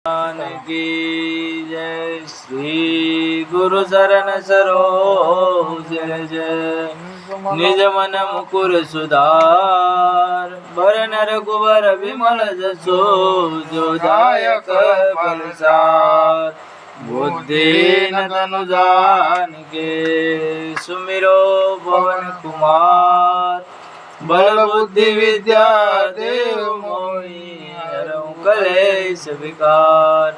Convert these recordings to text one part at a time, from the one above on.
भगवान की जय। श्री गुरु शरण सरोज जय। निज मन मुकुर सुधार भरन रघुवर विमल जसो जो दायक फलसार। बुद्धि न तनु जानिके सुमिरो पवन कुमार। बल बुद्धि विद्या देव मोहि हरहु कलेश विकार।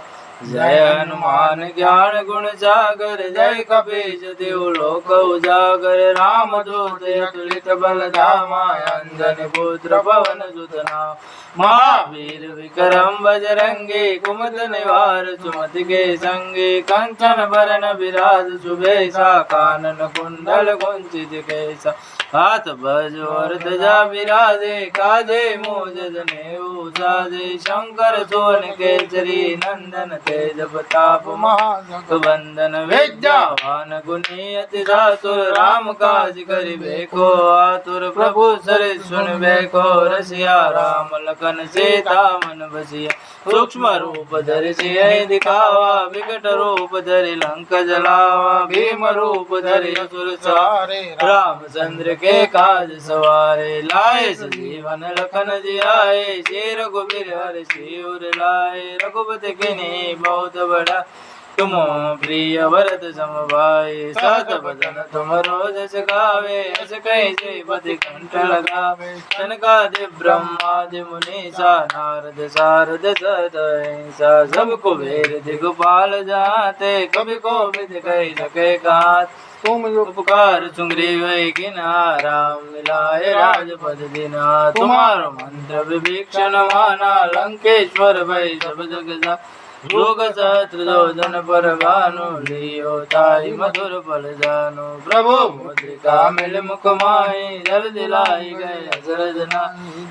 जय हनुमान ज्ञान गुण सागर जय कपीश तिहु लोक उजागर। राम दूत अतुलित बल धामा अंजनी पुत्र पवन सुत नामा। महावीर विक्रम बजरंगी कुमति निवार सुमति के संगी। कंचन बरन विराज सुबेसा कानन कुंडल कुंचित केसा। हाथ बजोर ध्वजा विराजे काजे मोज जनेऊ साजे। शंकर सोन केसरी नंदन तेज प्रताप महाजगवंदन। विद्यावान गुणी अति चातुर राम काज करिबेको आतुर। प्रभु सरिस सुनबेको रसिया राम लखन सीता मन बसिया। सूक्ष्म रूप धरि सियहि दिखावा विकट रूप धरि लंक जलावा। भीम रूप धरि असुर सहारे रामचंद्र के काज सवारे। लाए संजीवन लखन जियाए श्री रघुबीर हरि सिर लाए। रघुपति कीन्ही बहुत बड़ा तुम प्रिय भरत सम भाई। सत बदन तुम रोज गावे अस कहि श्रीपति कंठ लगावे। सनकादिक ब्रह्मादि मुनीसा नारद सारद सत अहिंसा। सबको वेद दिगपाल जाते कवि कोविद कहि सके गात। तुम उपकार सुग्रीव किनाराम मिलाए राजपद दीना। तुम्हारो मंत्र विभीषण माना लंकेश्वर भय सब जग जा। योग सहस्त्र जोजन पर भानु लियो ताहि मधुर फल जानु। प्रभु मुद्रिका मिल मुख माहि जल दिलाई गए सरजना।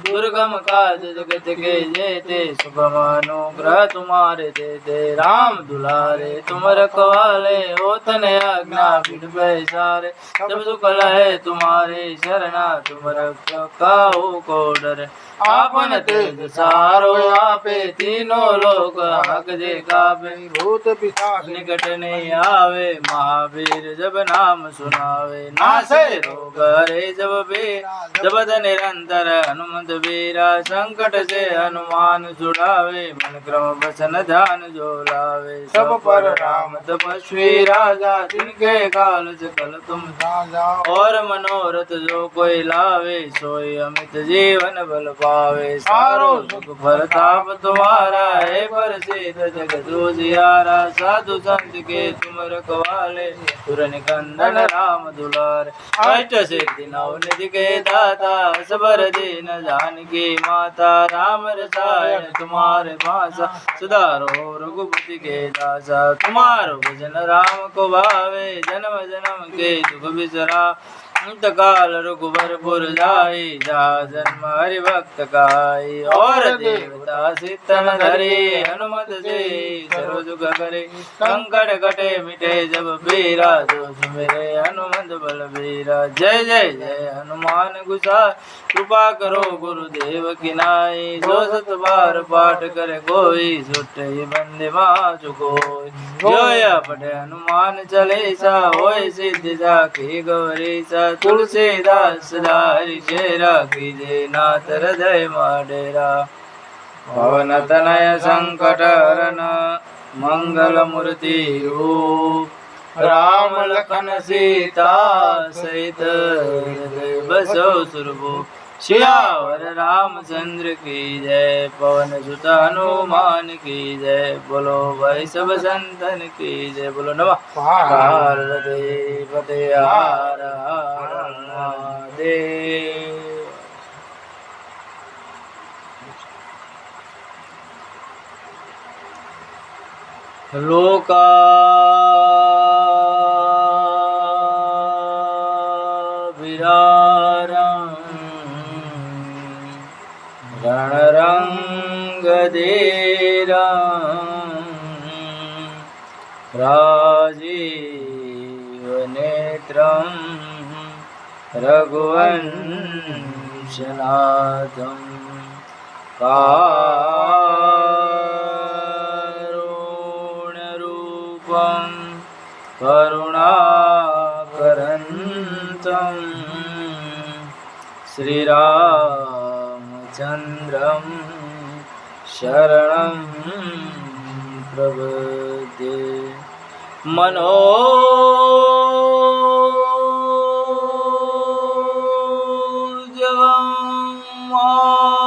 दुर्गम काज जगत के जेते शुभ अनुग्रह तुम्हारे देते। राम दुलारे तुम रखवाले होत न आज्ञा बिन पैसारे। जब सुख लहे तुम्हारे शरणा तुम रक्षक काहू को डरे। आपन तेज सारो आपे तीनों लोक हक जे कापे। भूत पिशाच निकट नहीं आवे महावीर जब नाम सुनावे। नासे रोग हरे जब बीरा जपत निरंतर हनुमत बीरा। संकट से हनुमान छुड़ावे मन क्रम बचन ध्यान जो लावे। सब पर राम तपस्वी राजा जिनके काल सकल तुम साजा। और मनोरथ जो कोई लावे सोई अमित जीवन बल पावे। सारो सुख परताप तुम्हारा है प्रसिद्ध जगत उजियारा। साधु संत के तुम रखवाले सुर निकंदन राम दुलारे। अष्ट सिद्धि नव निधि के दाता सबर दीन जानकी माता। राम रसायन तुम्हारे पासा सुधारो रघुपति के दासा। तुम्हारो भजन राम को भावे जन्म जन्म के दुख बिसरा। अंत काल रघुबर पुर जाई जा जन्म हरि भक्त काई। और देवता सितन धरे हनुमत से सर्व दुख करे। संकट कटे मिटे जब बीरा जो सुमिरे हनुमत बल बीरा। जय जय जय हनुमान गुसाई कृपा करो गुरुदेव की नाई। जो सत बार पाठ करे कोई छुटे बंदे माचु कोई। जो या पढ़े हनुमान चालीसा होय सिद्धि साखी गौरीसा। तुलसीदास हरि चेरा कीजे नाथ हृदय डेरा। पवन तनय संकट हरन मंगल मूर्ति रूप। राम लखन सीता सहित बसो सुरभूप। सियावर रामचंद्र की जय पवन सुत हनुमान की जय। बोलो भाई सब संतन की जय। बोलो नमः पार्वती पते हर हर महादेव। लोका विरारं रणरंग राजीव नेत्रं रघुवंशनाथं। देवं करुणाकरन्तं श्रीरामचन्द्रं शरणं प्रपद्ये। मनोजवं मारुततुल्यवेगं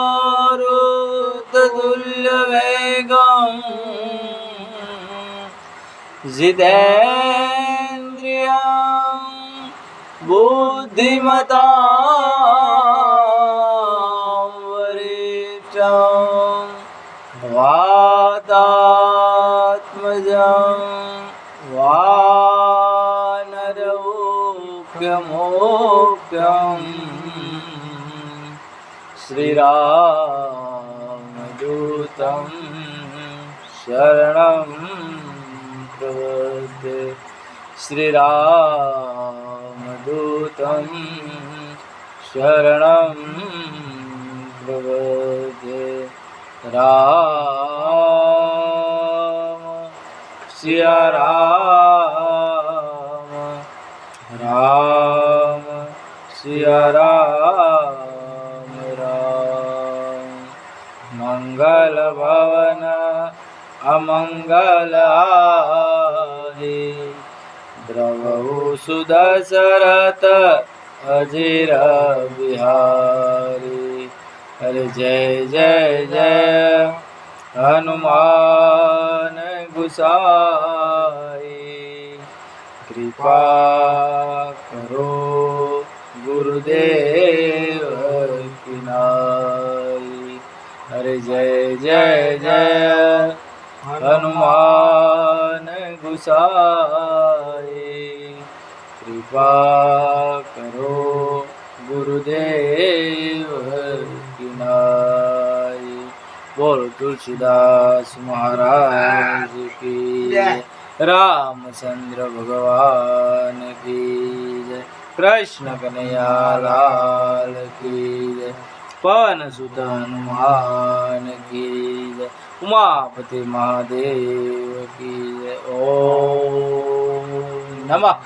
जितेन्द्रियं बुद्धिमतां वरिष्ठं वातात्मजं वानरौख्यमोख्यं श्रीरामदूतं शरणं प्रपद्ये। श्रीरामदूतं शरणं प्रपद्ये। राम सिया राम, राम सिया राम राम। मंगल भवन अमंगल हारी, द्रवहु सुदशरथ अजीर बिहारी। हरे जय जय जय हनुमान गुसाई, कृपा करो गुरुदेव की नाई। हरे जय जय जय हनुमान गुसाई, कृपा करो गुरुदेव की नाई। बोलो तुलसीदास महाराज की जय, रामचंद्र भगवान की जय, कृष्ण कन्हैया लाल की जय, पवन सुत हनुमान की जय, उमापति महादेव की जय। ओम नमः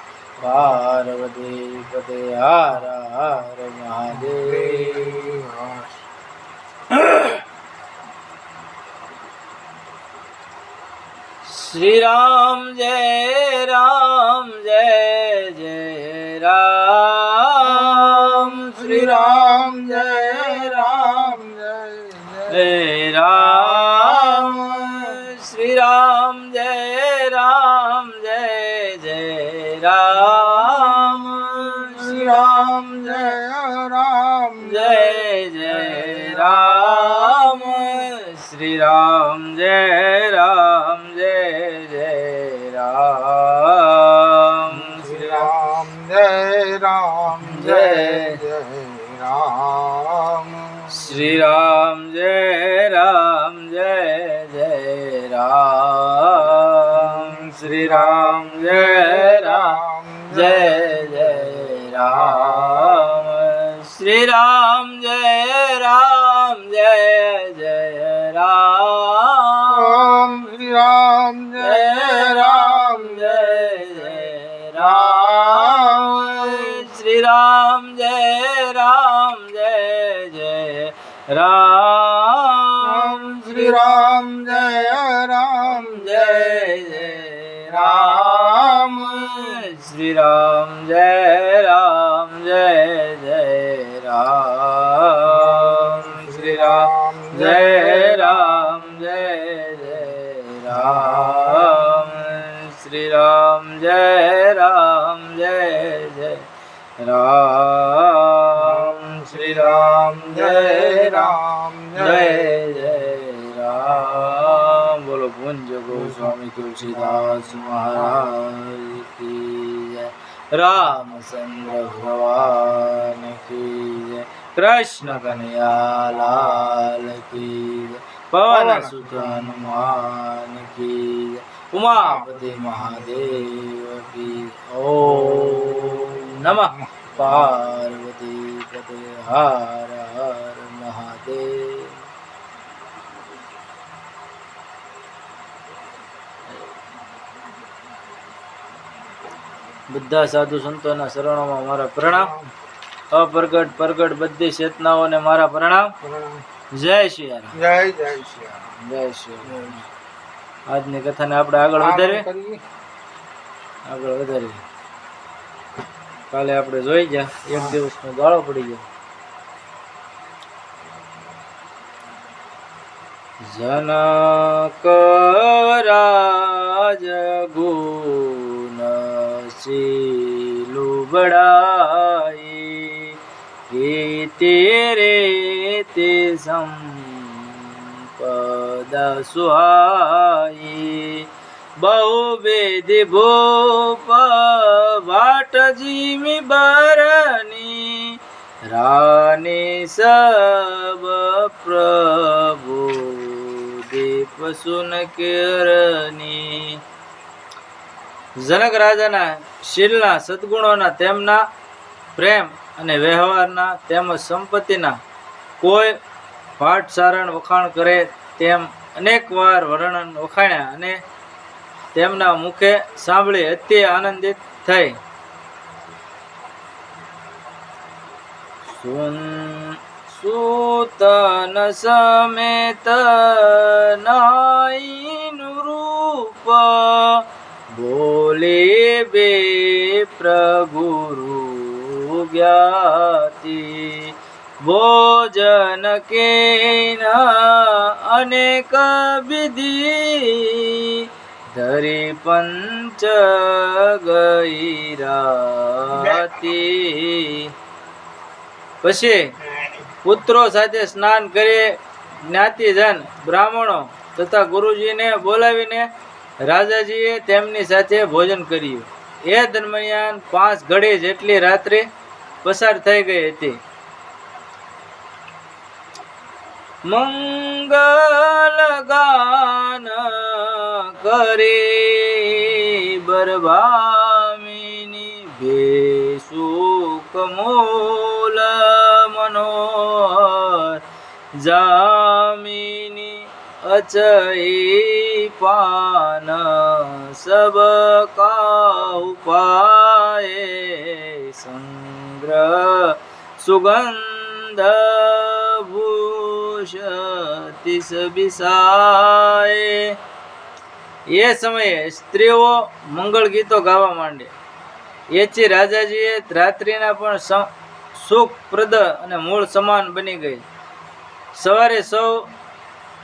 पार्वती पते हर हर महादेव। श्री राम जय राम जय जय राम, श्री राम जय राम जय जय राम, श्री राम जय राम जय जय राम, श्री राम जय राम जय जय राम, श्री राम जय राम जय जय राम, श्री राम जय राम जय जय राम, श्री राम जय राम जय जय राम, श्री राम जय राम जय जय राम, श्री राम जय राम जय जय राम, श्री राम जय राम जय जय राम, श्री राम जय राम जय जय राम, श्री राम जय राम जय जय राम, श्री राम जय राम जय जय राम, श्री राम जय राम जय जय राम, श्री राम जय राम जय जय राम, श्री राम जय राम जय जय राम। बोलो कुंज गोस्वामी तुलसीदास महाराज की जय, रामचंद्र भगवान की जय, कृष्ण कन्हैया लाल की जय, पवन सुत हनुमान की जय, उमापति महादेव की। ओम नमः पार्वती पते हर हर महादेव। બધા સાધુ સંતોના શરણોમાં મારા પ્રણામ. અપ્રગટ પ્રગટ બધી ચેતનાઓને મારા પ્રણામ. જય શ્રી રામ. જય જય શ્રી રામ. જય શ્રી રામ. આજની કથાને આપણે આગળ વધારીએ. કાલે આપણે જોઈ ગયા એક દિવસનો ગાળો પડી ગયો. જનક રાજ ગુણ સીલુ બડાઈ તેરે તે સંપદા સુહાઈ बहु वेदि भूप वाट जीमी बरनी रानी सब प्रभु दीप सुन किरनी. જનક રાજાના શીલના સદગુણોના તેમના પ્રેમ અને વ્યવહારના તેમજ સંપત્તિના કોઈ પાઠસારણ વખાણ કરે તેમ અનેક વાર વર્ણન વખાણ્યા અને તેમના મુખે સાંભળી અતિ આનંદિત થઈ. સૂતન સમેત નાઈનું રૂપ બોલે બે પ્રગુરુ જ્ઞાતિ ભોજન કે અનેક વિધિ ધરી પંચ ગઈરાતી. પછી પુત્રો સાથે સ્નાન કરી જ્ઞાતિજન બ્રાહ્મણો તથા ગુરુજીને બોલાવીને રાજાજીએ તેમની સાથે ભોજન કર્યું. એ દરમિયાન 5 ઘડી જેટલી રાત્રિ પસાર થઈ ગઈ હતી. મંગલ ગાન કરી બરભામિની ભેસુક મૂલ મનોહર જામિની અચઈ પાન સબ કા ઉપાય સંગ્રહ સુગંધ ભૂષતિ સબિસાય. એ સમયે સ્ત્રીઓ મંગળ ગીતો ગાવા માંડે. એથી રાજાજીએ રાત્રિના પણ સુખપ્રદ અને મૂળ સમાન બની ગઈ. સવારે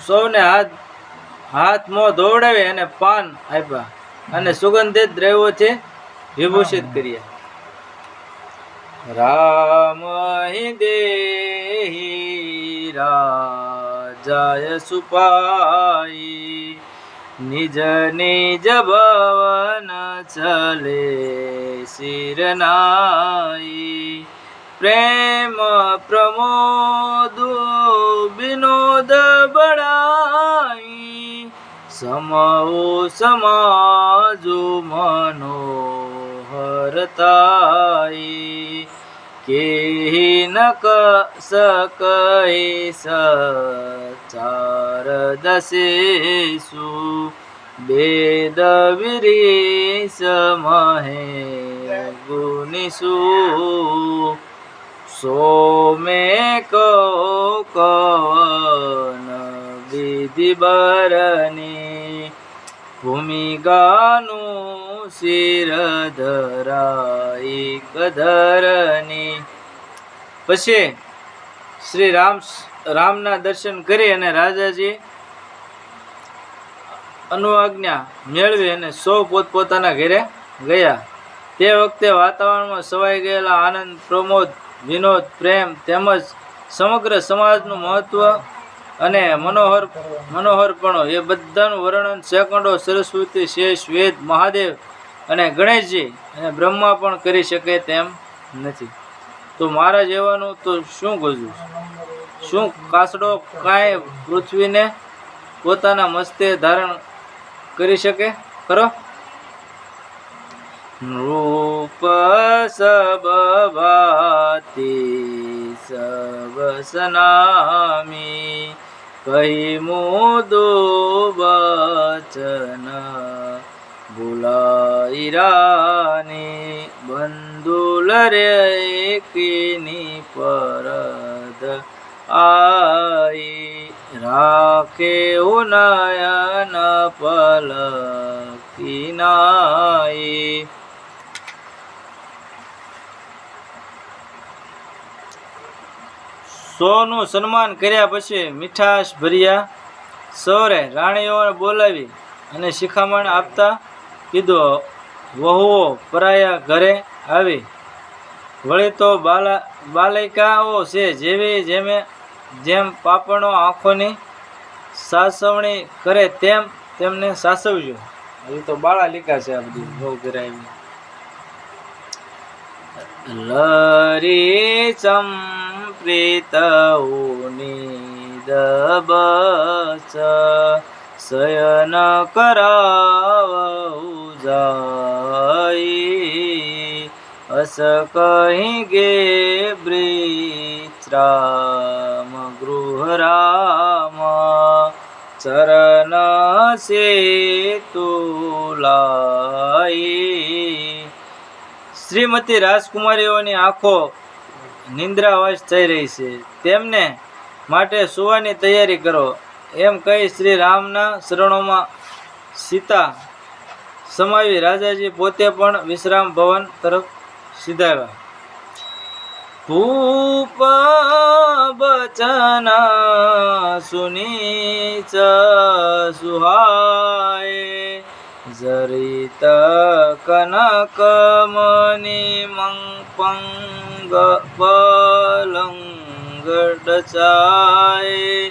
સૌને હાથ મોં ધોવડાવી અને પાન આપ્યા અને સુગંધિત દ્રવ્યોથી વિભૂષિત કર્યા. રામ હિ દેહી રાજાય સુપાઈ નિજ નિજ ભવન ચલે શિરનાઈ પ્રેમ પ્રમોદુ વિનોદ બળાઈ સમો સમાજુ મનોહરતાઈ કેહી ન સકઈ સચાર દશેષુ વેદ વિરીસ મહે ગુનિષુ સોમે કવન વિધિ બરની ભૂમિગાનું શિર ધરાઈ કધરની. પછી શ્રી રામના દર્શન કરી અને રાજાજી અનુઆજ્ઞા મેળવી અને સૌ પોતપોતાના ઘરે ગયા. તે વખતે વાતાવરણમાં છવાઈ ગયેલા આનંદ, પ્રમોદ, વિનોદ, પ્રેમ તેમજ સમગ્ર સમાજનું મહત્વ અને મનોહરપણો એ બધાનું વર્ણન સેંકડો સરસ્વતી, શેષ, વેદ, મહાદેવ અને ગણેશજી અને બ્રહ્મા પણ કરી શકે તેમ નથી. તો મારા જેવાનું તો શું ગજવું? શું કાસડો કાંઈ પૃથ્વીને પોતાના મસ્તે ધારણ કરી શકે ખરો? રૂપ સબ ભાતી સબ સનામી કહી મુદો વચન ભૂલાઈ રાની બંધુલ રે એકીની પરદ આઈ રાખે ઉનયન પલકી નાઈ. સૌનું સન્માન કર્યા પછી મીઠાશ ભર્યા સૌરે રાણીઓને બોલાવી અને શિખામણ આપતા કીધું, વહુઓ પરાયા ઘરે આવી. વળી તો બાલિકાઓ છે, જેમ પાપણો આંખોની સાસવણી કરે તેમને સાસવજો. એ તો બાળાલિકા છે આ બધી વહુ ઘરે આવી. લરી સંપ્રીત દબસ શયન કરાવઉ જાય અસ કહી ગે બ્રિત્રામ ગૃહરામ ચરણ સે તુલાઈ. શ્રીમતી રાજકુમારીઓની આંખો નિંદ્રાવશ થઈ રહી છે, તેમને માટે સુવાની તૈયારી કરો એમ કહી શ્રી રામના શરણોમાં સીતા સમાવી રાજાજી પોતે પણ વિશ્રામ ભવન તરફ સીધાવ્યા. ભૂપ બચન સુની સુહાય જરિત કનક મની પંગ પલંગ ડચાય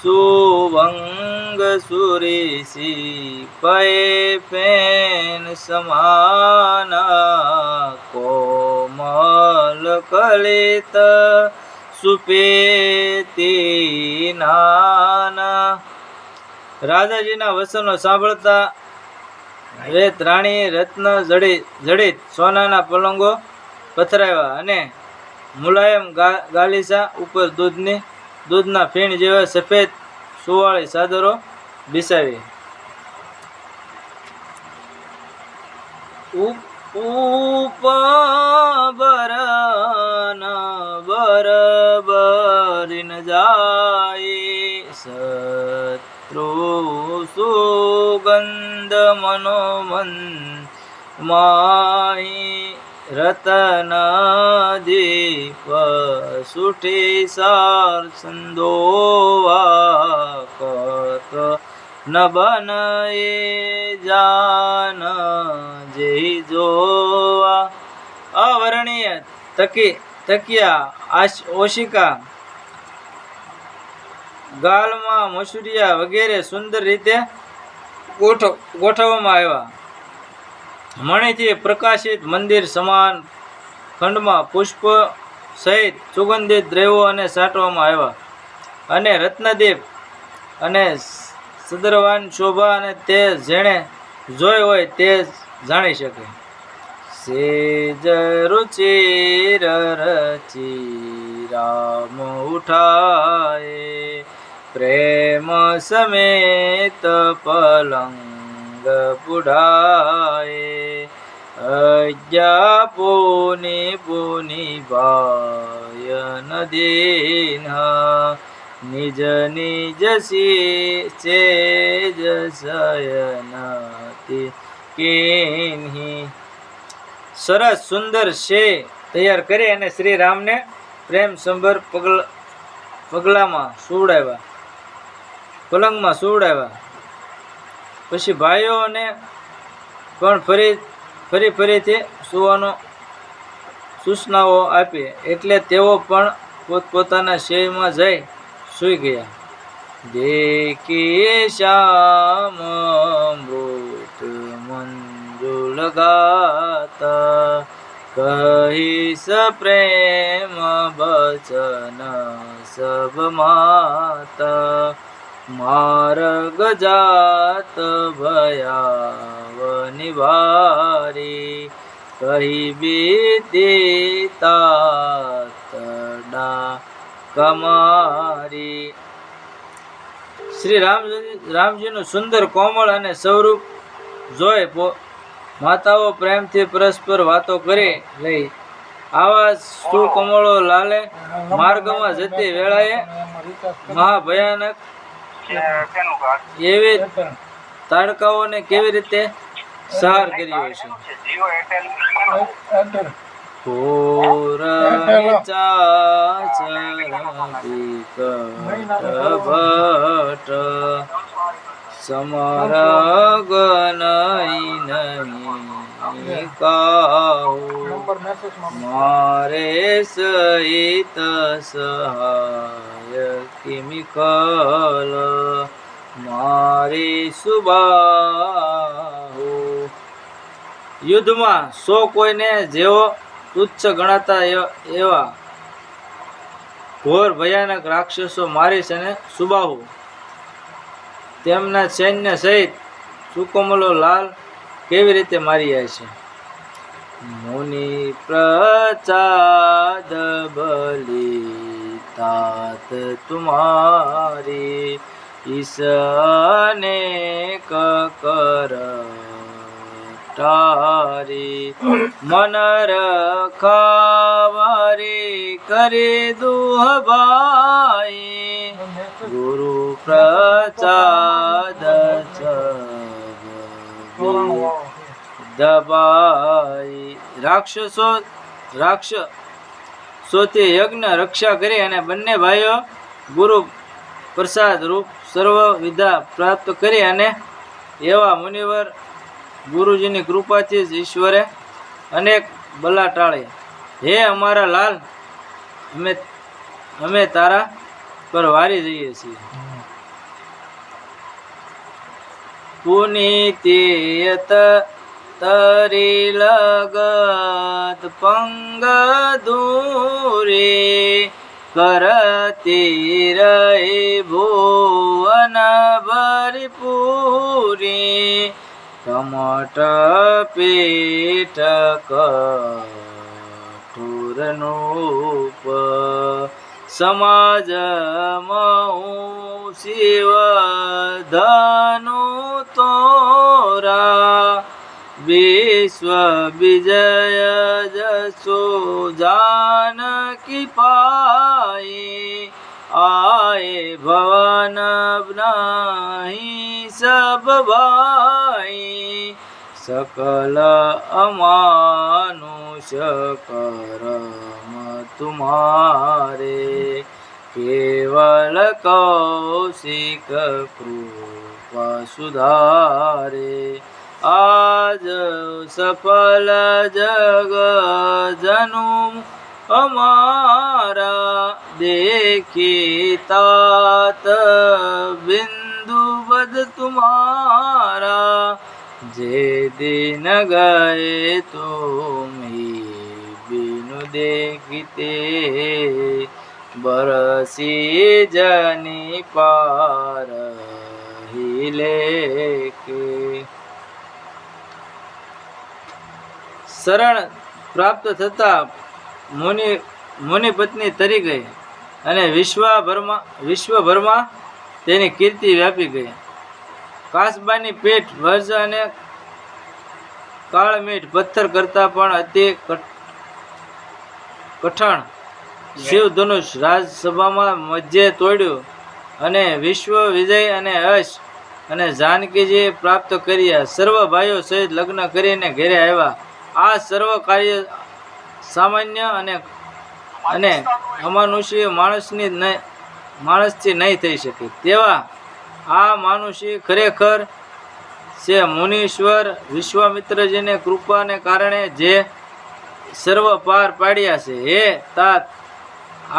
સુવંગ સુરીસી પય પેન સમાના કોમલ કલિત સુપેતી નાના. રાજાજીના વચનો સાંભળતા વેત રાણીએ રત્ન જડિત સોનાના પલંગો પથરાવ્યા અને મુલાયમ ગાલીસા ઉપર દૂધના ફીણ જેવા સફેદ સુવાળી ચાદરો બિછાવી. ઉપબરન બરબરિન જાય શત્રુ સુગંધ મનોમન માહી રતન દીપ સુઠી સાર સંદોવા કત ન બનએ જાન જે જોવા. અવર્ણીય તકિયા ઓશિકા ગાલમાં મસુરિયા વગેરે સુંદર રીતે ગોઠવવામાં આવ્યા. મણીથી પ્રકાશિત મંદિર સમાન ખંડમાં પુષ્પ સહિત સુગંધિત દ્રવ્યો અને સાટવામાં આવ્યા અને રત્નદીપ અને સદરવાન શોભા અને તે જેણે જોઈ હોય તે જાણી શકે. સેજ રુચિર રચી રામ ઉઠાય પ્રેમ સમેત પલંગ પુઢાય અજ્ઞા પુની ભાયન દીન નિજ નિજ સેજ શયનતિ કિન્હી. સરસ સુંદર શે તૈયાર કરી અને શ્રી રામને પ્રેમ સંભર પગલામાં સુવડાવ્યા, પલંગમાં સુવડાવ્યા. પછી ભાઈઓને પણ ફરીથી સુવાનો સૂચનાઓ આપી, એટલે તેઓ પણ પોતપોતાના શેયમાં જઈ સૂઈ ગયા. દેખી શ્યામ મૃત મંજુલ ગાતા કહી સ પ્રેમ બચન સબ માતા માર્ગ જાત ભયાવ નિવારી કહી બીતી તાતડા કમારી. શ્રી રામજીનું સુંદર કોમળ અને સ્વરૂપ જોઈ માતાઓ પ્રેમથી પરસ્પર વાતો કરી લઈ. આવા સુકમળો લાલે માર્ગમાં જતી વેળાએ મહાભયાનક એવી તાડકાઓને કેવી રીતે સહાર કર્યો છે. ઘોર ભટ્ટ સમરગ નહીં કાઉ મારે સહિત સહાય કિમિકલ મારી સુબાહુ. યુદ્ધમાં સો કોઈને જેવો તુચ્છ ગણાતા એવા ઘોર ભયાનક રાક્ષસો મારીશ અને સુબાહુ તેમના સૈન્ય સહિત સુકોમલો લાલ કેવી રીતે મારી જાય છે. મુનિ પ્રચાદ બલી तात तुम्हारी ईसने कर तारी मन रखावारी करे दुहबाई गुरु प्रसाद દબાઈ. રાક્ષસોથી યજ્ઞ રક્ષા કરી અને બંને ભાઈઓ ગુરુ પ્રસાદ રૂપ સર્વ વિદ્યા પ્રાપ્ત કરી અને એવા મુનિવર ગુરુજીની કૃપાથી જ ઈશ્વરે અનેક બલા ટાળી. હે અમારા લાલ, અમે તારા પર વારી જઈએ છીએ. પુનિત્યત તરી લગત પંગ દૂરી કરતી રહી ભુવન ભરપૂરી કમટ પીઠ કઠોરનૂપ સમાજ મઉ શિવ ધનુ તોરા વિશ્વ વિજય જસો જાનકી પાઈ આए भवन नहीं सब भाई सकल अमानुष करम तुम्हारे केवल कौशिक कृपा सुधारे आज सफल जग जनु हमारा देखी तात बिंदु बद तुम्हारा जे दिन गए तुम ही बिनु देखते बरसी जनी पार ही लेके. શરણ પ્રાપ્ત થતા મુનિ પત્ની તરી ગઈ અને વિશ્વભરમાં તેની કીર્તિ વ્યાપી ગઈ. કાસબાની પીઠ વર્જ અને કાળમીઠ પથ્થર કરતા પણ અતિ કઠણ શિવ ધનુષ રાજસભામાં મધ્યે તોડ્યું અને વિશ્વ વિજય અને હર્ષ અને જાનકીજી પ્રાપ્ત કર્યા. સર્વ ભાઈઓ સહિત લગ્ન કરીને ઘેરે આવ્યા. આ સર્વ કાર્ય સામાન્ય અને અમાનુષી માણસથી નહીં થઈ શકે તેવા આ માનુષી ખરેખર છે મુનીશ્વર વિશ્વામિત્રજીને કૃપાને કારણે જે સર્વ પાર પાડ્યા છે. હે તાત,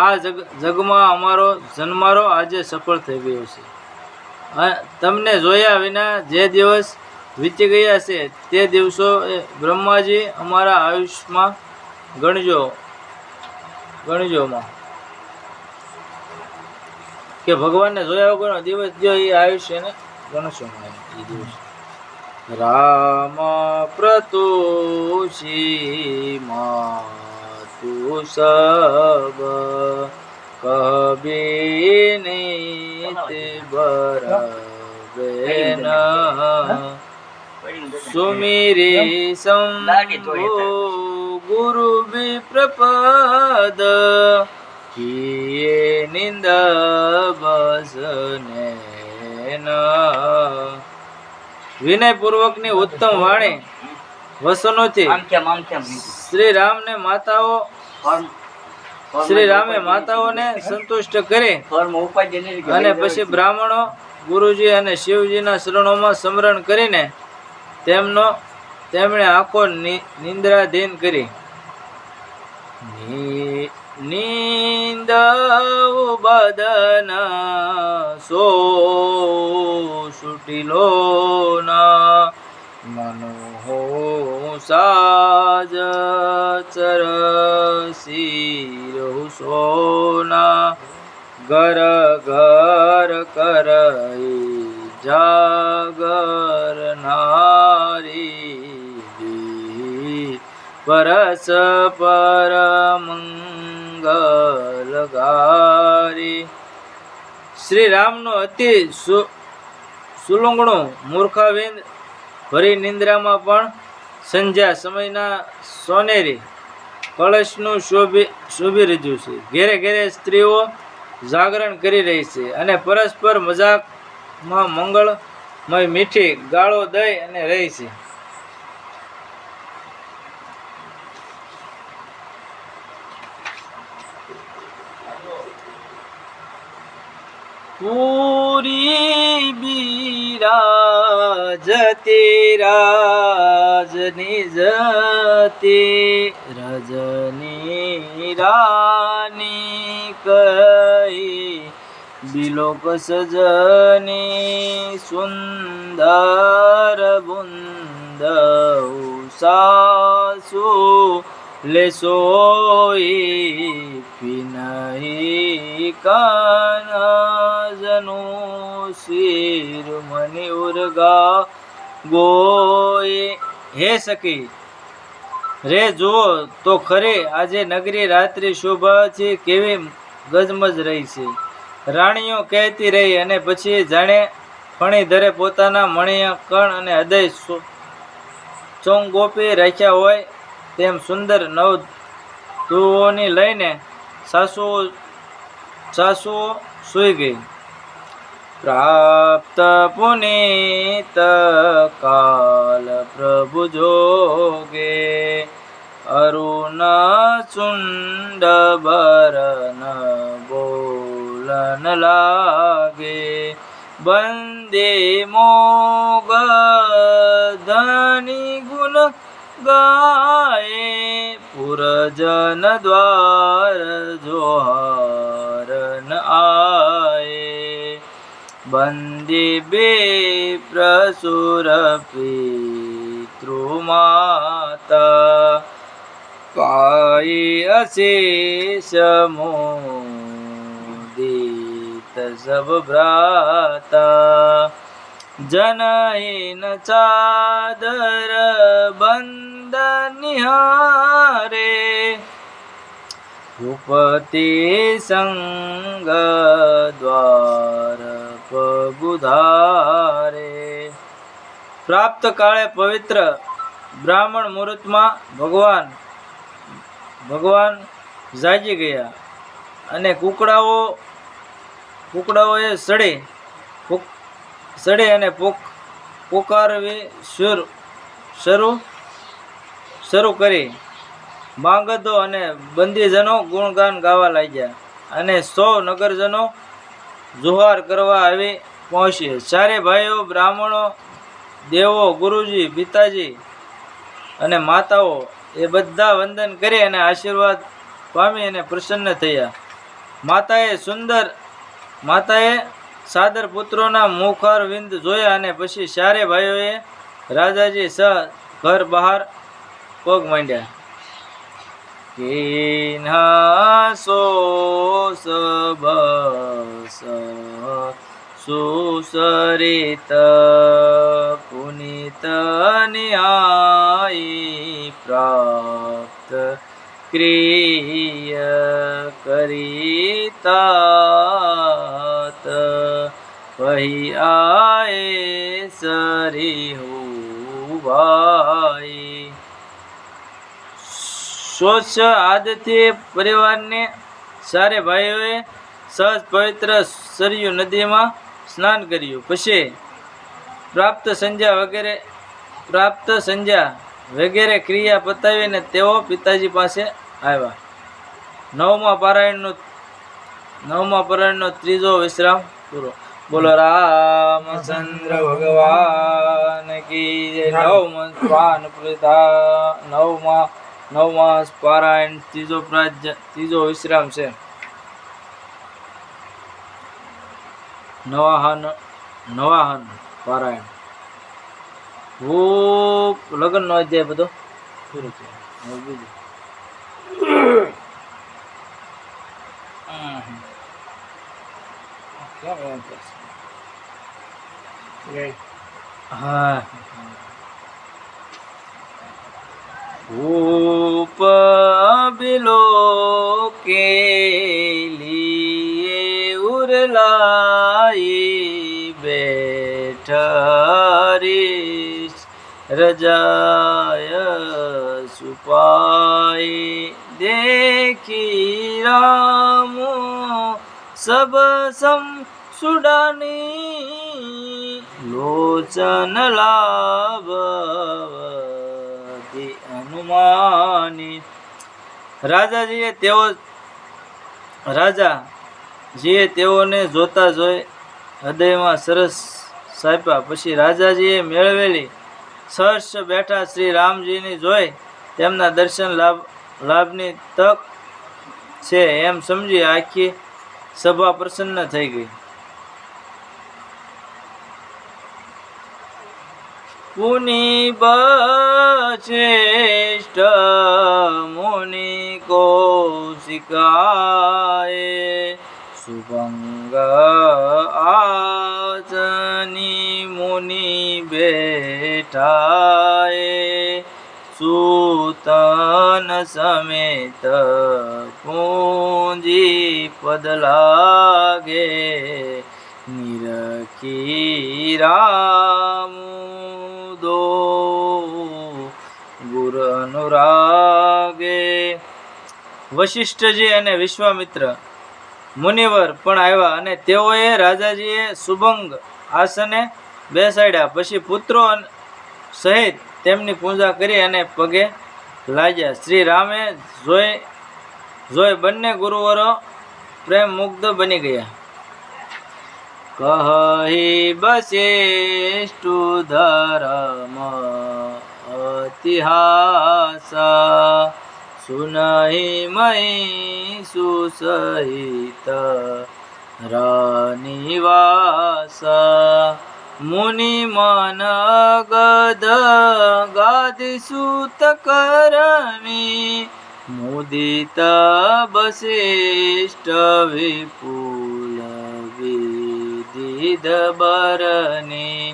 આ જગમાં અમારો જન્મારો આજે સફળ થઈ ગયો છે. તમને જોયા વિના જે દિવસ વીતી ગયા છે તે દિવસો બ્રહ્માજી અમારા આયુષ્યમાં ગણજોમાં કે ભગવાનને જોયા વગરનો દિવસ જો એ આયુષ્ય ને ગણશો એ દિવસ. રામ પ્રતુષી માતુ સબ કબી નીત બરબેન सुमिरे शंभो गुरु विप्रपद किए निंद बसने विनय पूर्वक ની ઉત્તમ વાણી વસનોથી શ્રી રામને માતાઓને સંતુષ્ટ કરી અને પછી બ્રાહ્મણો ગુરુજી અને શિવજીના શરણોમાં સ્મરણ કરીને તેમણે આંખો નિંદ્રાધીન કરી. નીંદ બદન સો સુટીલો ના મનોહો સાજ ચરસી સોના ઘર ઘર કરઈ જાગર નારી પરસ પર મંગલગારી. શ્રી રામનો અતિ સુલુંગણું મૂર્ખાવિંદ ભરી નિંદ્રામાં પણ સંધ્યા સમયના સોનેરી કળશનું શોભી રહ્યું છે. ઘેરે ઘેરે સ્ત્રીઓ જાગરણ કરી રહી છે અને પરસ્પર મજાકમાં મંગળમય મીઠી ગાળો દઈ અને રહી છે. પૂરી બિરાજતી રાજની જતી રજની રાની કઈ બિલોક સજની સુંદર બુંદ સાસુ લેસોઈ પિનહી કાનજનુ શિર મની ઉર્ગા ગોય. હે સખી રે જુઓ તો ખરે આજે નગરી રાત્રિ શોભાથી કેવી ગજમજ રહી છે. રાણીઓ કહેતી રહી અને પછી જાણે ફણીધરે પોતાના મણિય કણ અને હૃદય ચોંગોપી રાખ્યા હોય તેમ સુંદર નવ તુઓની લઈને સાસુઓ સૂઈ ગઈ. પ્રાપ્ત પુનીત કાલ પ્રભુ જોગે અરુણ ચુંડ બરન બોલન લાગે બંદે મોગ ધની ગુણ ગાય પુરજન દ્વાર જોહારન આય બંદે બે પ્રસુર પિતૃમાતા પાઈ અશેષ મોદિત સબ ભ્રાતા જનહીન ચાદર બંદ નિહારે ભૂપતિ સંગ દ્વાર પગુધારે. પ્રાપ્ત કાળે પવિત્ર બ્રાહ્મણ મુહૂર્તમાં ભગવાન જાગી ગયા અને કુકડાઓએ સડે અને પોકારવી શરૂ કરી. માંગદો અને બંદીજનો ગુણગાન ગાવા લાગ્યા અને 100 નગરજનો જોહાર કરવા આવી પહોંચી. ચારે ભાઈઓ બ્રાહ્મણો દેવો ગુરુજી પિતાજી અને માતાઓ એ બધા વંદન કરી અને આશીર્વાદ પામી અને પ્રસન્ન થયા. માતાએ સાદર પુત્રોના મુખાર વિંદ જોયા અને પછી ચારે ભાઈઓએ રાજાજી સહ ઘર બહાર પગ માંડ્યા. કિન્હા સો સબસ સુસરિત પુનિત ન્યાયી પ્રાપ્ત ક્રિય કરીતા વહી આએ સરી ભાઈ સ્વચ્છ આદથી પરિવારને સારે ભાઈઓએ સહજ પવિત્ર સરયુ નદીમાં સ્નાન કર્યું. પછી પ્રાપ્ત સંધ્યા વગેરે ક્રિયા પતાવીને તેઓ પિતાજી પાસે આવ્યા. નવમા પારાયણનો ત્રીજો વિશ્રામ પૂરો. બોલો રામચંદ્ર ભગવાન કી જય. નવમા પારાયણ ત્રીજો વિશ્રામ છે. નવાહન પારાયણ. લગ્ન નો અધ્યાય બધો પૂરો થયો. બીજું હા बिलो के लिए उरलाई बैठरी रजाय सुपाई देखी रामो सब सम सुडानी लोचन लाभवती हनुमानी. રાજાજીએ તેઓને જોતા જોઈ હૃદયમાં સરસ સાપ્યા. પછી રાજાજીએ મેળવેલી સહર્ષ બેઠા શ્રી રામજીની જોઈ તેમના દર્શન લાભની તક છે એમ સમજી આખી સભા પ્રસન્ન થઈ ગઈ. પુનિ બચેષ્ટ મુનિ કૌશિકાય શુભંગ આચની મુનિ બેઠાય સૂતન સમેત પૂંજી પદ લાગે નિરખી રામ ગુરુ અનુરાગે. વશિષ્ઠજી અને વિશ્વામિત્ર મુનિવર પણ આવ્યા અને તેઓએ રાજાજીએ સુભંગ આસને બેસાડ્યા. પછી પુત્રો સહિત તેમની પૂજા કરી અને પગે લાગ્યા. શ્રી રામે જોઈ બંને ગુરુવરો પ્રેમ મુગ્ધ બની ગયા. કહી વશિષ્ઠુ ધર્મ ઇતિહાસ સુનહી મહી સુસહિત રાનિવાસ. મુનિ મન ગદ ગાદી સૂત કરણી મુદિત વશિષ્ઠ વિપુલ વિદિદબરની.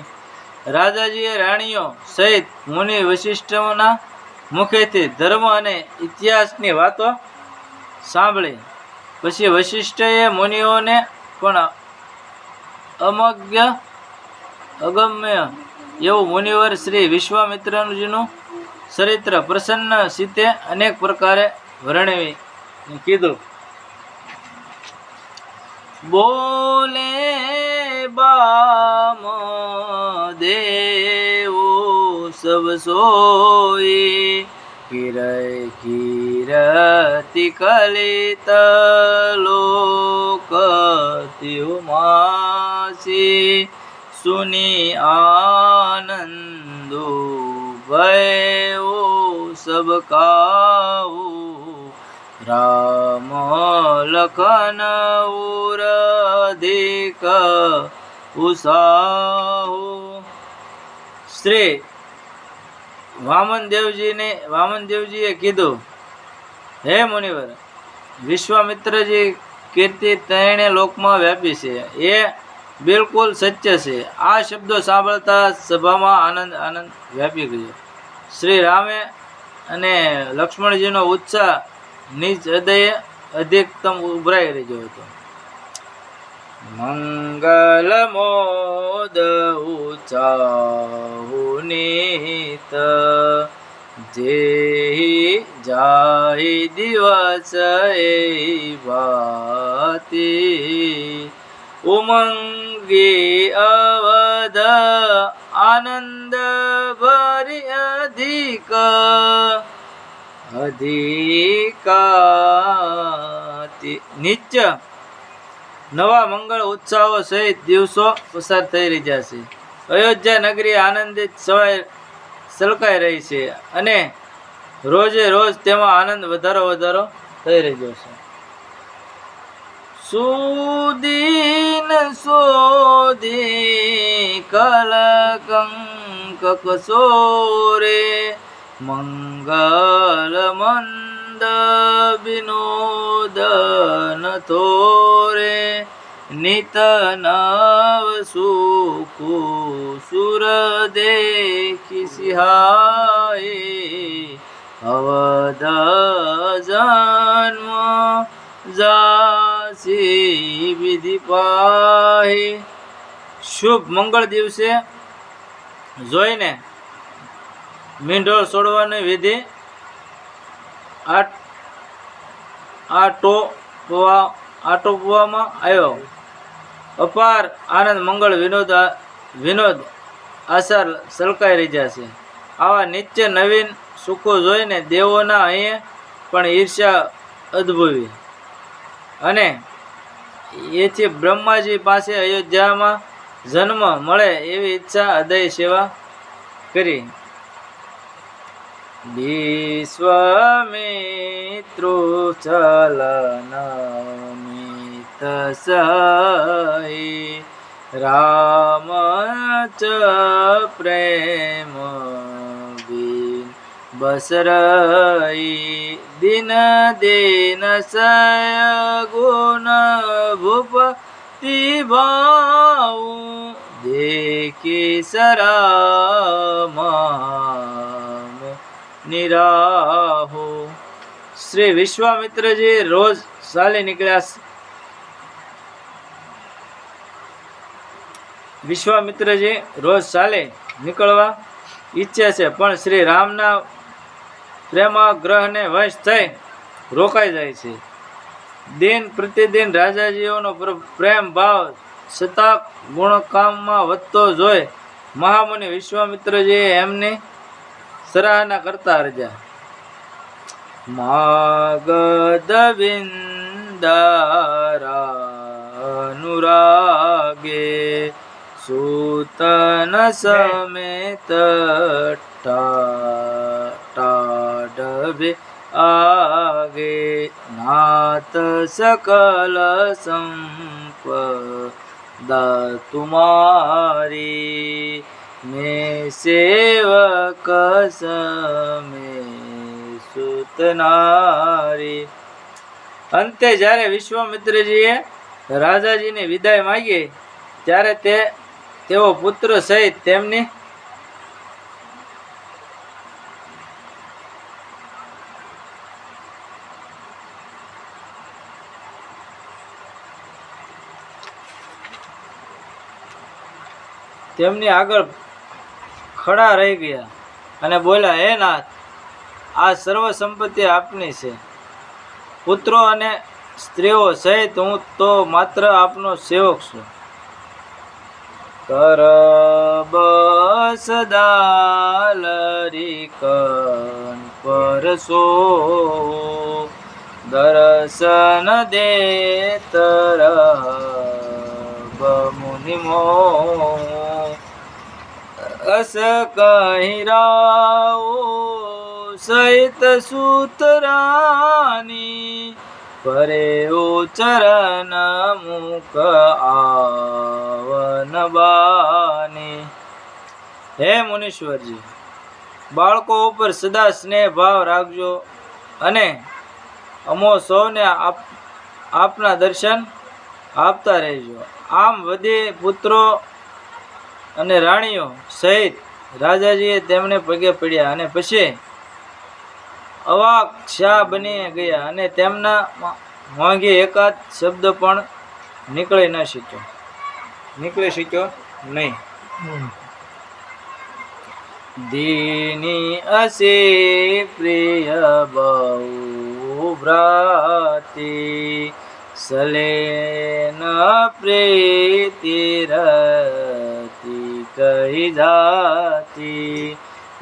રાજાજીએ રાણીઓ સહિત મુનિ વશિષ્ઠના મુખેથી ધર્મ અને ઇતિહાસની વાતો સાંભળી. પછી વશિષ્ઠએ મુનિઓને પણ અગમ્ય એવું મુનિવર શ્રી વિશ્વામિત્રજીનું ચરિત્ર પ્રસન્ન સીતે અનેક પ્રકારે વર્ણવી કીધું. બોલે બામ દેવો સબ સોઈ કીરતિ કલિત લોક ત્યુમાસી સુની આનંદો ભયો સબ કાહુ રામ લખન ઉર અધિક ઉત્સાહો. શ્રી વામનદેવજીએ કીધું, હે મુનિવર, વિશ્વામિત્રજી કીર્તિ ત્રણે લોકમાં વ્યાપી છે એ બિલકુલ સત્ય છે. આ શબ્દો સાંભળતા સભામાં આનંદ વ્યાપી ગયો. શ્રી રામે અને લક્ષ્મણજીનો ઉત્સાહ નિજ હૃદયે અધિકતમ ઉભરાઈ રહ્યો હતો. મંગલ મોદ ઉચાહુનિત જે જાય દિવસ એ ભાતી ઉમંગી અવધ આનંદ ભરી અધિકાતી નિત્ય નવા મંગળ ઉત્સાહો સહિત દિવસો પસાર થઈ રહ્યા છે. અયોધ્યા નગરી આનંદિત સલકાઈ રહી છે અને રોજે રોજ તેમાં આનંદ વધારો થઈ રહ્યો છે. સુદીન સોદી કલકંક કસોરે મંગલ મંદ વિનોદન થોરે નિત નવ સુખુ સુર દેખી સિહાય અવધ જન્મ જાસી વિધિ પાહી. શુભ મંગળ દિવસે જોઈને મીંઢોળ છોડવાની વિધિ આટોપવામાં આવ્યો. અપાર આનંદ મંગળ વિનોદ આશા સલકાઈ રહ્યા છે. આવા નિત્ય નવીન સુખો જોઈને દેવોના અહીંયા પણ ઈર્ષ્યા અદભુવી અને એથી બ્રહ્માજી પાસે અયોધ્યામાં જન્મ મળે એવી ઈચ્છા હૃદય સેવા કરી. વિશ્વામિત્રો ચલનમિત સહી રામ ચ પ્રેમ બિન બસરઈ દિન દિન સય ગુણ ભૂપતિ ભાવ દેખી સરામ નિરાહો. શ્રી વિશ્વામિત્રજી રોજ ચાલી નીકળ્યા. વિશ્વામિત્રજી રોજ ચાલે નીકળવા ઈચ્છે છે, પણ શ્રી રામના પ્રેમાગ્રહને વશ થઈ રોકાઈ જાય છે. દિન પ્રતિદિન રાજાજીઓનો પ્રેમ ભાવ સતત ગુણકામમાં વધતો જોઈ મહામુનિ વિશ્વામિત્રજીએ એમની સરાહના કરતા રહ્યા. માગધ વિંદારાનુરાગે સૂતન સમેત ટાઢવે આગે નાથ સકલ સંપદા તુમારી મેં સેવક સમે સુતનારી. અંતે જ્યારે વિશ્વામિત્રજીએ રાજાજીની વિદાય માંગી ત્યારે તેઓ પુત્ર સહિત તેમની આગળ ખડા રહી ગયા અને બોલ્યા, હે નાથ, આ સર્વ સંપત્તિ આપની છે. પુત્રો અને સ્ત્રીઓ સહિત હું તો માત્ર આપનો સેવક છું. કરબ સદાલરી કન પરસો દર્શન દેત મુનિ મો અસ કહી રાઓ સહિત સૂતરાની પરે ઓ ચરણ મુખ આવન બાની. હે મુનીશ્વરજી, બાળકો ઉપર સદા સ્નેહ ભાવ રાખજો અને અમો સૌને આપના દર્શન આપતા રહેજો. આમ વધી પુત્રો અને રાણીઓ સહિત રાજાજીએ તેમને પગે પડ્યા અને પછી અવાક શા બની ગયા અને તેમના મોંઘી એકાદ શબ્દ પણ નીકળી ન શક્યો, નીકળી શક્યો નહીં. દીની અસે પ્રિય બહુ ભ્રાતિ, સલે ન પ્રીતિ રતિ કહી જાતી,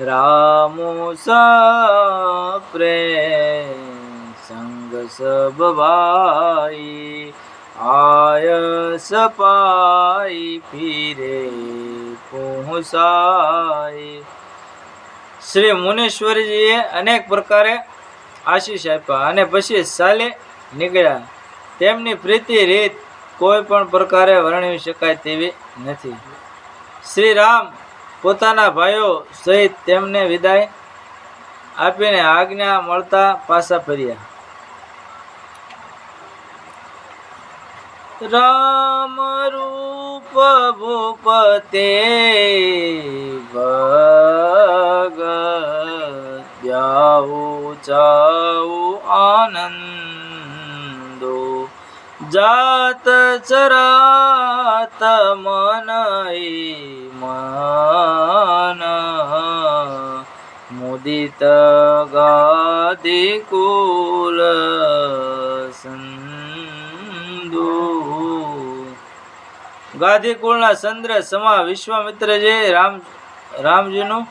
રામો પ્રેમ સંગ સબ ભાઈ, આયસ પાઈ ફીરે પહોંચાય. શ્રી મુનીશ્વરજીએ અનેક પ્રકારે આશીષ આપ્યા અને પછી ચાલે નીકળ્યા. તેમની પ્રીતિ રીત કોઈ પણ પ્રકારે વર્ણવી શકાય તેવી નથી. શ્રી રામ પોતાના ભાઈઓ સહિત તેમને વિદાય આપીને આજ્ઞા મળતા પાછા ફર્યા. રામ રૂપ ભૂપતે ભગત જાઉ ચાઉ આનંદો, જાત ચરાત મન મન, મુદિત ગાદિ કુલ સંદો. ગાદી કુળના ચંદ્ર સમા વિશ્વામિત્રજી રામજીનું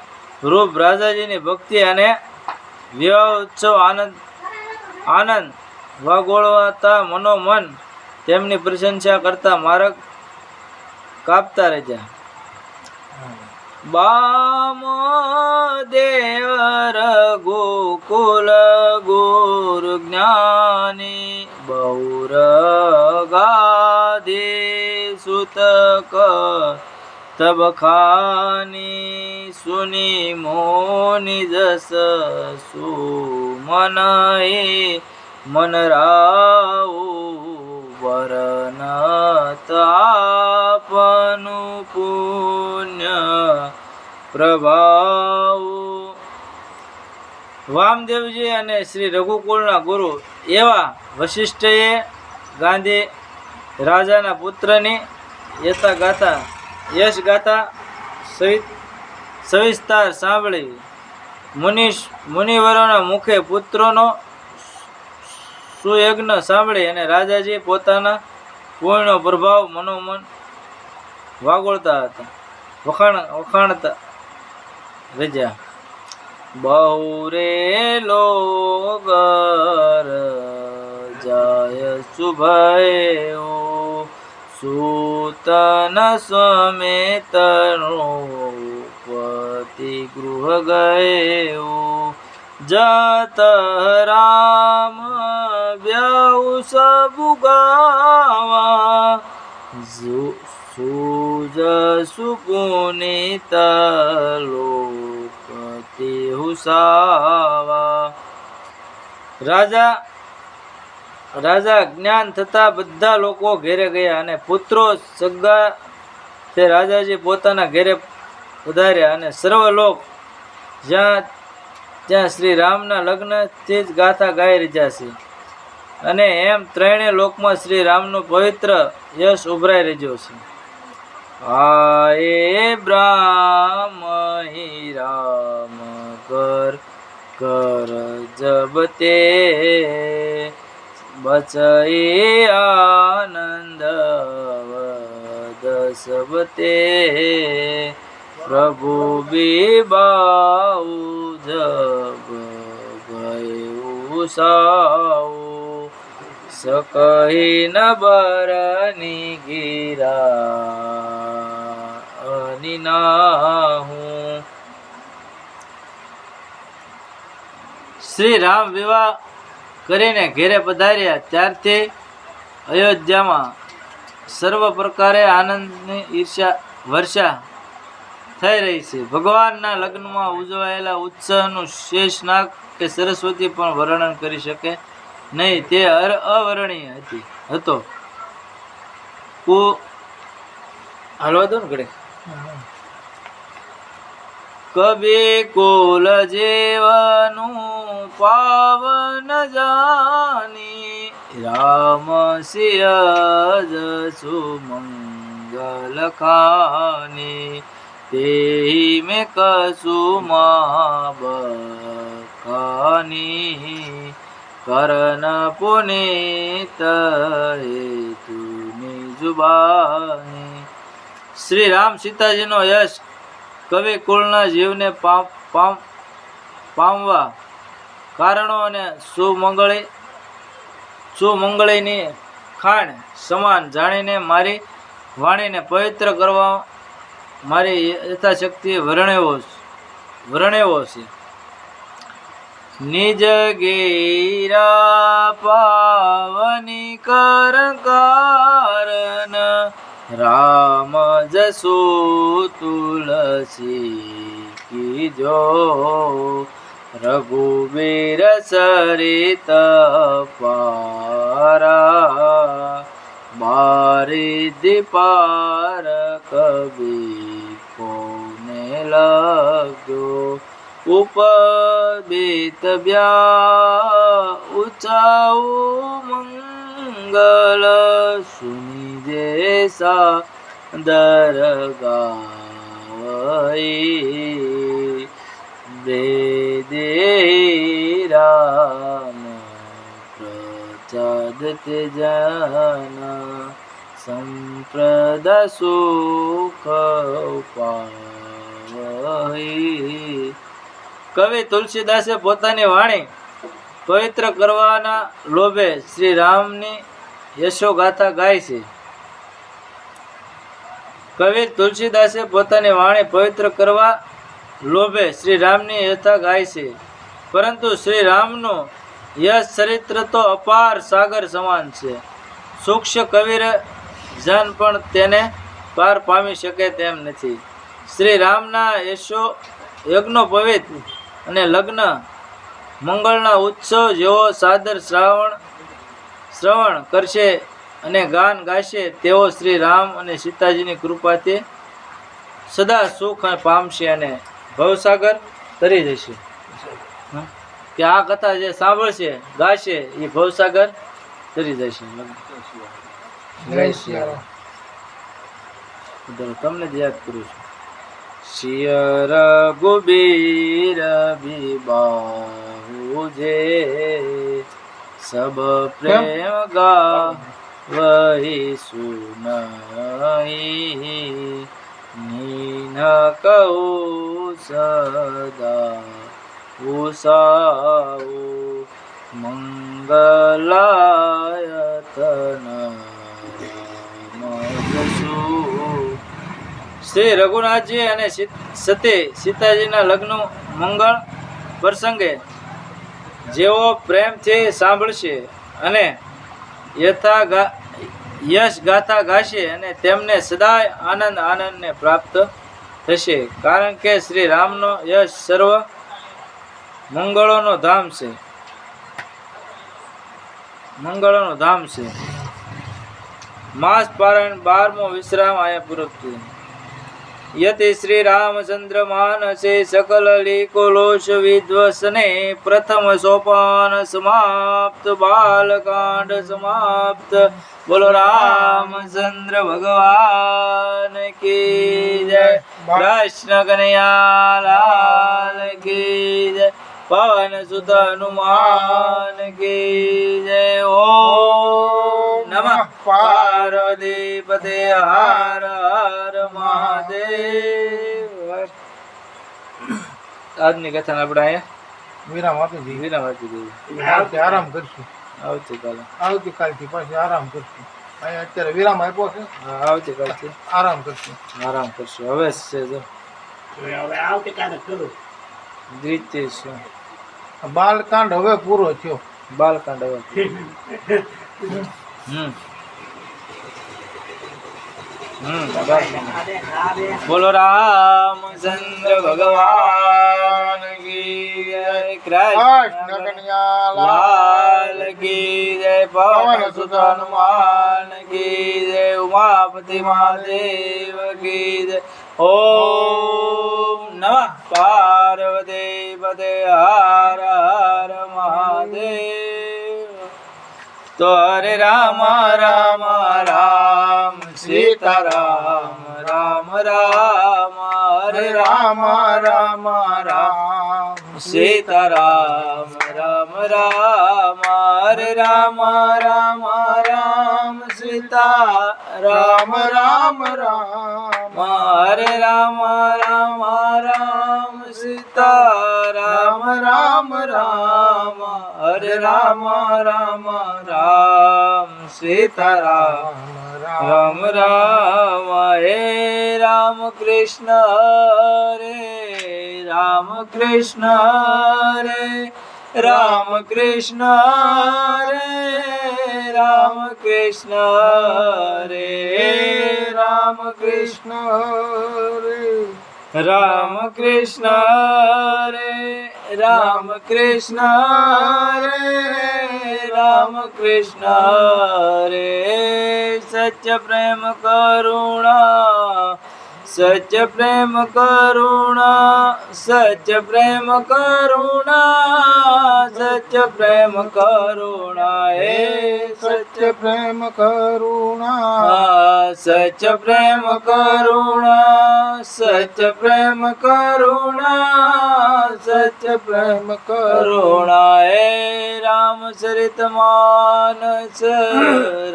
રૂપ, રાજાજીની ભક્તિ અને વિવાહ ઉત્સવ આનંદ વાગોળવાતા મનોમન તેમની પ્રશંસા કરતા માર્ગ કાપતા રહ્યા. બામ દેવ ગોકુલ ગુરુ જ્ઞાની, બહુર ગાદે સુતક તબ ખાની, સુની મોની જસ સુમન મન રાવ, વરનત આપનું પુણ્ય પ્રભાવ. વામદેવજી અને શ્રી રઘુકુળના ગુરુ એવા વશિષ્ઠએ ગાંધી રાજાના પુત્રની યશ ગાથા સવિસ્તાર સાંભળી. મુનિવરોના મુખે પુત્રોનો સુયજ્ઞ સાંભળી અને રાજાજી પોતાના પૂર્ણ પ્રભાવ મનોમન વાગોળતા હતા, વખાણતા રજા. બહુ રે લોગર જાય શુભયો, સૂતન સમેત પતિ ગૃહ ગયો, જત રામ વ્યાઉ સબુ ગાવા, સૂજ સુપુનિત લોકતિ હુસાવા. રાજા જ્ઞાન થતા બધા લોકો ઘેરે ગયા અને પુત્રો સગા તે રાજાજી પોતાના ઘેરે પધાર્યા અને સર્વ લોક જ્યાં શ્રી રામના લગ્નથી જ ગાથા ગાઈ રહ્યા છે. અને એમ ત્રણેય લોકમાં શ્રી રામનું પવિત્ર યશ ઉભરાઈ રહ્યો છે. આયે બ્રાહ્મ રામ કર કર જબતે, બચઈ આનંદ વદ સબતે, પ્રભુ બીબાઉ જબ ગયું સાઉ, सकहि न बरनी गिरा अनिनाहूं। શ્રી રામ વિવાહ કરીને ઘેરે પધાર્યા ત્યારથી અયોધ્યામાં સર્વ પ્રકારે આનંદની વર્ષા થઈ રહી છે. ભગવાનના લગ્નમાં ઉજવાયેલા ઉત્સવનું શેષનાગ કે સરસ્વતી પણ વર્ણન કરી શકે નહીં, તે અવર્ણનીય હતો. હાલવા દો ને ઘડે. કબી કુલ જીવનું પાવન જાની, राम सिय जसु मंगल खानी तेहि में कसुमा बखानी करन पुनीत हेतु जुबानी। श्री राम सीताजी नो यश कवि कुलना जीवने पामवा कारणों अने सुमंगळीनी खाण સમાન જાણીને મારી વાણીને પવિત્ર કરવા મારી યથાશક્તિ વર્ણવ્યો છે। નિજ ગીરા પાવની કર કારણ राम जसु तुलसी की जो रघुवीर सरित पारा बारिधि पार कवि कोने लगो उपबीत ब्या ऊंचाऊ मंगल सुनी जैसा दरगाई वेदे राम प्रचादत जना संप्रद सुख पावई। कवि तुलसीदासे पोतानी वाणी पवित्र करवाना लोभे श्री रामनी यशोगाथा गाय छे। कवि तुलसीदासे पोतानी वाणी पवित्र करवा लोभे श्री रामनी यथा गाय छे, परंतु श्री रामनो यश चरित्र तो अपार सागर समान छे। सूक्ष्म कविर जन पण तेने पार पामी शके तेम नथी। श्री रामना यशो यज्ञ पवित्र अने लग्न मंगलना उत्सव जेवो सादर श्रवण करशे अने गान गाशे तेवो श्री राम अने सीताजीनी कृपाथी सदा सुख पामशे अने भवसागर तरी जशे। कि आ कथा जे सांभळशे गाशे ए भवसागर तरी जशे। जय श्री राम। तमने याद करूं छुं। सिय रघुबीर बिबाहु जे सब प्रेम गावहि सुनाई नीन कहू सदा उषाऊ मंगलायतन श्री रघुनाथजी अने सती सीताजीना लग्न मंगल प्रसंगे जेओ प्रेमथी सांभळशे अने यश गाथा गाशे अने तेमने सदाय आनंद ने प्राप्त थशे। कारण के श्री रामनो यश सर्व मंगळोनो धाम छे। मास पारायण 12मो विश्राम आया पूर्व यति श्री रामचंद्र मानसे सकल लीकोलोश विध्वसने प्रथम सोपान समाप्त बालकांड समाप्त। बोलो रामचंद्र भगवान की जय। कृष्ण कन्हैया लाल की जय। पवन सुत हनुमान की जय। ओम नमः पार्वती पते हर हर महादेव। आज ની કથા આપણે અહીંયા વિરામ આપી દઈએ। આરામ કરશું આવતીકાલથી પછી આરામ કરશું। અહીંયા અત્યારે વિરામ આપ્યો છે, આવતીકાલથી આરામ કરશું। હવે છે જો હવે આવતીકાલે કરું દ્વિતીય છે બાલકાંડ હવે પૂરો થયો। બાલકાંડ હવે बोलो रामचंद्र भगवान की जय। कृष्ण कन्हैया लाल की जय। पवन सुत हनुमान की जय। उमापति महादेव की जय। ओम नमः पार्वती पते हर हर महादेव। તો હરે રામ રામ રામ સીતારામ રામ રામ હરે રામ રામ રામ સીતારામ રામ રામ હરે રામ રામ રામ સીતારામ રામ રામ હરે રામ રામ રામ સીતારામ રામ રામ હરે રામ રામ રામ સીતારામ રામ રામ હે રામ કૃષ્ણ હરે રામ કૃષ્ણ હરે રામ કૃષ્ણ હરે રામ કૃષ્ણ હરે રામ કૃષ્ણ હરે રામ કૃષ્ણ હરે રામ કૃષ્ણ હરે રામ કૃષ્ણ હરે સત્ય પ્રેમ કરુણા સત્ય પ્રેમ કરુણા સત્ય પ્રેમ કરુણા સત્ય પ્રેમ કરુણા હે સત્ય પ્રેમ કરુણા સત્ય પ્રેમ કરુણા સત્ય પ્રેમ કરુણા સત્ય પ્રેમ કરુણા હે રામચરિત માનસ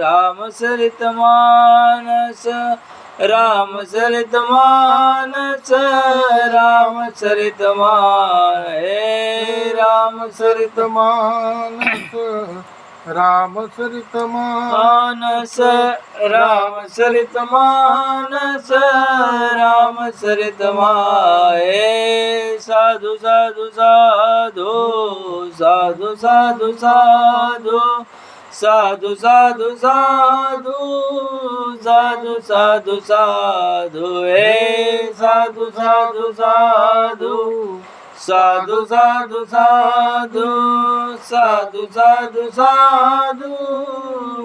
રામચરિત માનસ રામચરિત માનસ રામચરિત માનસ હે રામચરિત માનસ રામચરિત માનસ રામચરિત માનસ રામચરિત માનસ હે સાધુ સાધુ સાધુ સાધુ સાધુ સાધુ સાધુ સાધુ સાધુ સાધુ સાધુ સાધુ હે સાધુ સાધુ સાધુ સાધુ સાધુ સાધુ સાધુ સાધુ સાધુ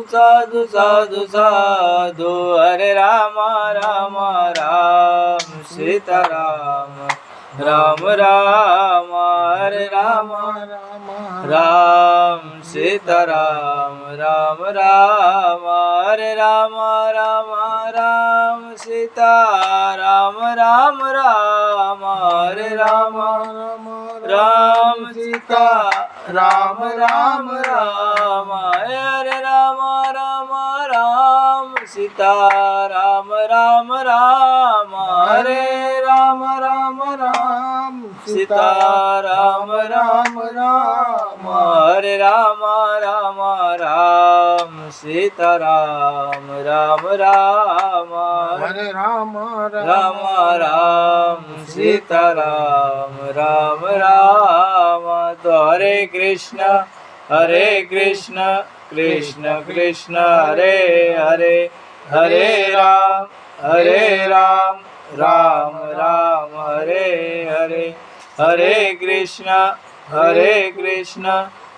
સાધુ સાધુ સાધુ હરે રામ રામ રામ સીતારામ રામ રામ હરે રામ રામ રામ સીતારામ રામ રામ હરે રામ રામ રામ સીતારામ રામ રામ હરે રામ રામ સીતા રામ રામ રામ હરે રામ રામ રામ સીતા રામ રામ રામ હરે રામ રામ રામ સીતા રામ રામ રામ હરે રામ રામ રામ સીતા રામ રામ રામ હરે રામ રામ રામ સીતા રામ રામ રામ તો હરે કૃષ્ણ કૃષ્ણ કૃષ્ણ હરે હરે હરે રામ રામ રામ હરે હરે હરે કૃષ્ણ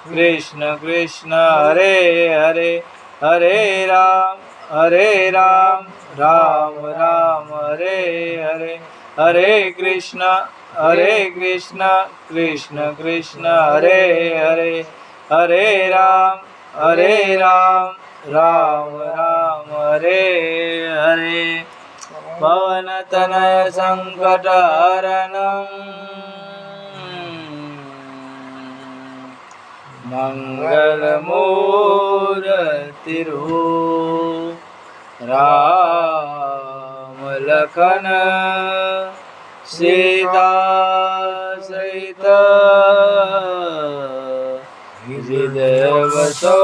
કૃષ્ણ કૃષ્ણ હરે હરે હરે રામ રામ રામ હરે હરે હરે કૃષ્ણ કૃષ્ણ કૃષ્ણ હરે હરે હરે રામ રામ રામ હરે હરે પવન તનય સંકટ હરણં મંગલ મૂર્તિરૂપ રામ લખન સીતા સહિત હૃદય વસો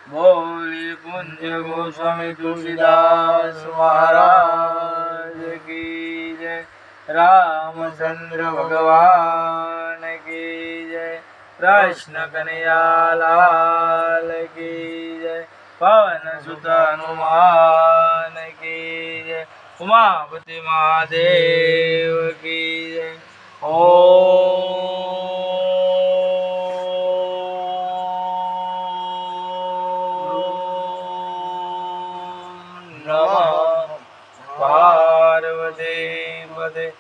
બોલી પુણ્ય ગોસ્વામી તુલસીદાસ મહારાજ કી જય રામચંદ્ર ભગવાન કી જય કૃષ્ણ કનૈયા લાલ કી જય પવન સુત હનુમાન કી જય ઉમાપતિ મહાદેવ કી જય નમઃ પાર્વતી પદે